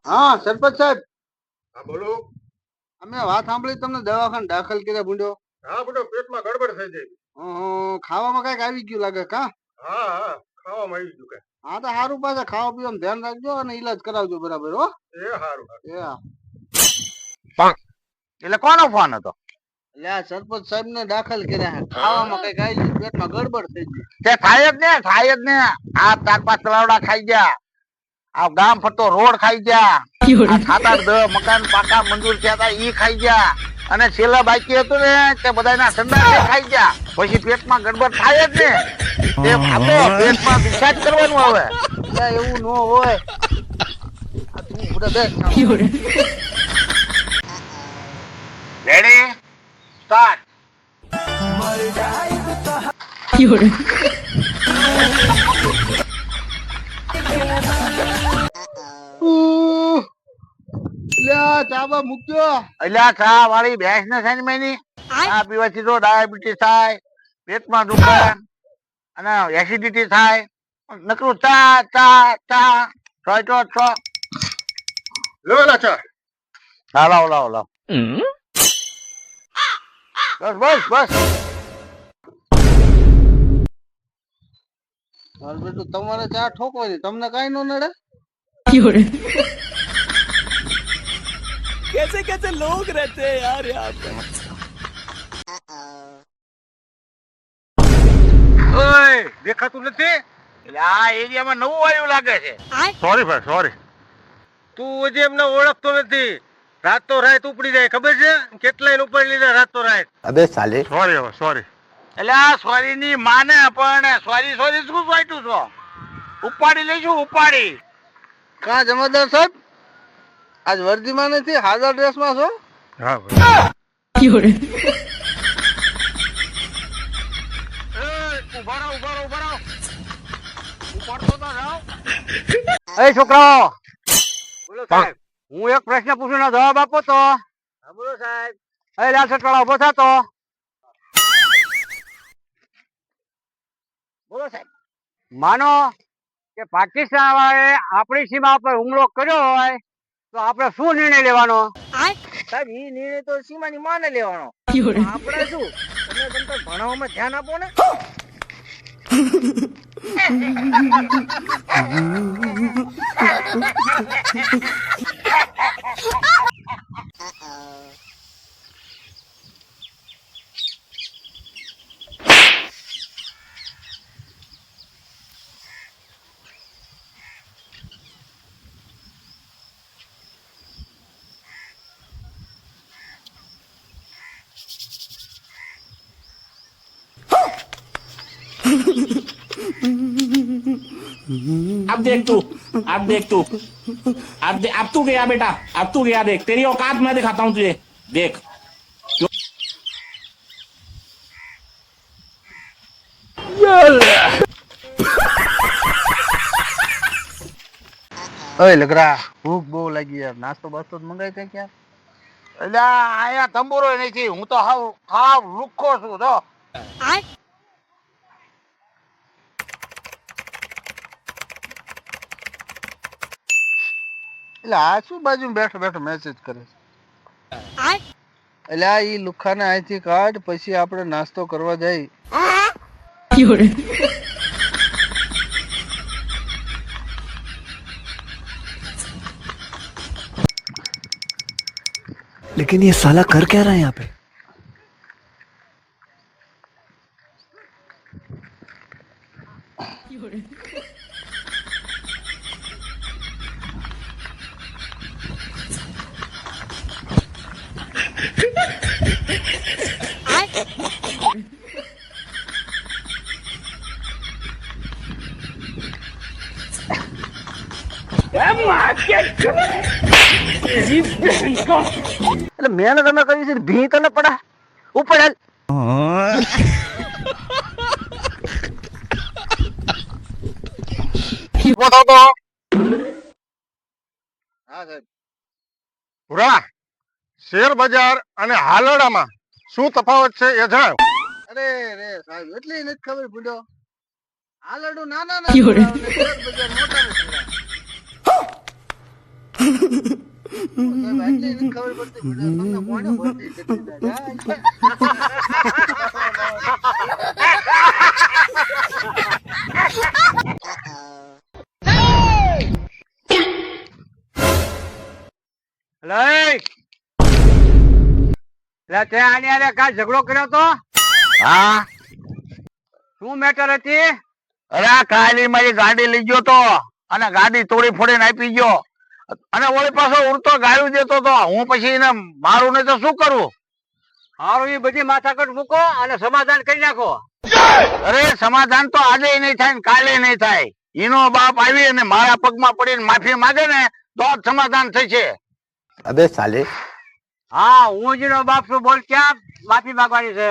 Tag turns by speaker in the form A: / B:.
A: હા સરપંચ સાહેબ,
B: હા બોલો.
A: અમે વાત સાંભળી તમને દવાખાને દાખલ કર્યા બુંડો.
B: હા બેટો, પેટમાં ગડબડ થઈ જાય.
A: ખાવામાં કઈક આવી ગયું લાગે કા?
B: હા હા, ખાવામાં આવી ગયું કઈ.
A: હા તો સારું, પાછા ખાવા પીવાનું ધ્યાન રાખજો અને ઈલાજ કરાવજો બરાબર હો.
B: એ સારું.
A: એ હા.
C: એટલે કોનો ફોન હતો?
A: એટલે આ સરપંચ સાહેબ ને દાખલ કર્યા છે. ખાવામાં કઈક આવી ગયું, પેટમાં ગડબડ થઈ ગઈ.
C: તે થાય જ ને આ 4-5 તલાવડા ખાઈ ગયા, આ ગામ ફરતો રોડ ખાઈ ગયા, આ 7-8 મકાન પાકા મંજૂર થયા હતા ઈ ખાઈ ગયા, અને છેલ્લા બાકી હતું ને તે બધાના સંદાસ ખાઈ ગયા. પછી પેટમાં ગડબડ થાય જ ને. તે આપણે પેટમાં ડિસ્ચાર્જ કરવાનું આવે.
A: એટલે એવું ન હોય. આ તું ઉભરે બેસ.
C: Ready start.
A: ચાબા મૂકજો.
C: અલ્યા ચા વાળી ભેંસ ને છે ને મેની આ પીવાથી તો ડાયાબિટીસ થાય, પેટમાં દુખે અને એસિડિટી થાય. નકરું ચા ચા ચા છ
B: લેવાના ચા.
C: હા લાવ લાવ લાવ. બસ બસ બસ.
A: બેટું તમારે ચા ઠોકવાની, તમને કઈ નો નડે.
D: कैसे कैसे लोग रहते हैं यार यहाँ पे।
C: ઓય દેખાતું નથી એટલે આ એરિયામાં નવું આવ્યું લાગે છે.
B: સોરી ભાઈ સોરી. તું હજી એમને ઓળખતો નથી. રાત તો રાત ઉપડી જાય ખબર છે? કેટલાય ઉપાડી લીધા રાત તો રાત.
C: અબે સાલે
B: સોરી હવે સોરી.
C: એટલે આ સોરી ની માને પણ સોરી સોરી શું વાઈટું છો? ઉપાડી લઈશું ઉપાડી.
A: કા જમાદાર સાહેબ, આજ વર્દીમાં નથી, હાજર ડ્રેસમાં છો?
B: હા ભાઈ.
C: ઉભા રહો ઉભા રહો ઉભા રહો. ઉપાડતો તો જાઓ. એ છોકરાઓ
A: બોલો સાહેબ.
C: હું એક પ્રશ્ન પૂછું ને જવાબ આપો તો.
A: હા બોલો સાહેબ.
C: એ લાલ સટવાળા ઉભો થતો. બોલો સાહેબ. માનો કે પાકિસ્તાન વાળાએ આપણી સીમા પર હુમલો કર્યો હોય તો આપણે શું નિર્ણય લેવાનો?
A: સાહેબ ઈ નિર્ણય તો સીમાની માને લેવાનો. આપણે શું, તમે ભણાવવામાં ધ્યાન આપો ને.
D: अब देख तू, अब देख तू, अब तू गया बेटा, अब तू गया देख, तेरी औकात मैं दिखाता हूँ तुझे, देख.
A: ઓય લગરા, ભૂખ બહુ લાગી યાર, નાસ્તો બાસ્તો મંગાઈ કઈ ક્યાં?
C: એટલે અહીંયા તંબુરો નથી, હું તો હાવ હાવ લુખ્ખો છું તો.
A: એટલે આ શું બાજુ બેઠો બેઠો મેસેજ કરે છે? એટલે આ ઈ લુખાને અહીંથી કાઢ, પછી આપણે નાસ્તો કરવા જઈ.
E: लेकिन ये साला कर क्या रहा है यहाँ पे?
C: એટલે મેં તમે કહ્યું છે ભી તને પડા ઉપર હાલ.
A: હા સાહેબ.
B: પૂરા શેર બજાર અને હાલડામાં શું તફાવત છે એ જણાવ.
A: અરે રે સાહેબ, એટલી નથી ખબર બુડો. હાલડું નાના ના, શેર બજાર મોટા ને. સાહેબ, આટલી નથી ખબર પડતી. તમને કોણે ભરતી કરી દાદા?
B: તે આની આરે કાલ ઝઘડો કર્યો તો
C: હા
B: શું મેટર હતી?
C: અરે આ કાલી મારી ગાડી લઈ ગયો તો અને ગાડી તોડી ફોડીને આપી ગયો અને ઓળી પાછો ઉડતો ગાયું દેતો તો હું પછી એને મારું ને તો શું કરું?
B: હારું એ બધી માથાકૂટ મૂકો અને સમાધાન કરી નાખો.
C: અરે સમાધાન તો આજે નહીં થાય ને કાલે નહીં થાય. એનો બાપ આવી અને મારા પગમાં પડીને માફી માંગે ને તો જ સમાધાન થશે.
F: अबे साले
B: હા હું જ નો બાપ છું, બોલ ક્યાં માફી માંગવાની છે?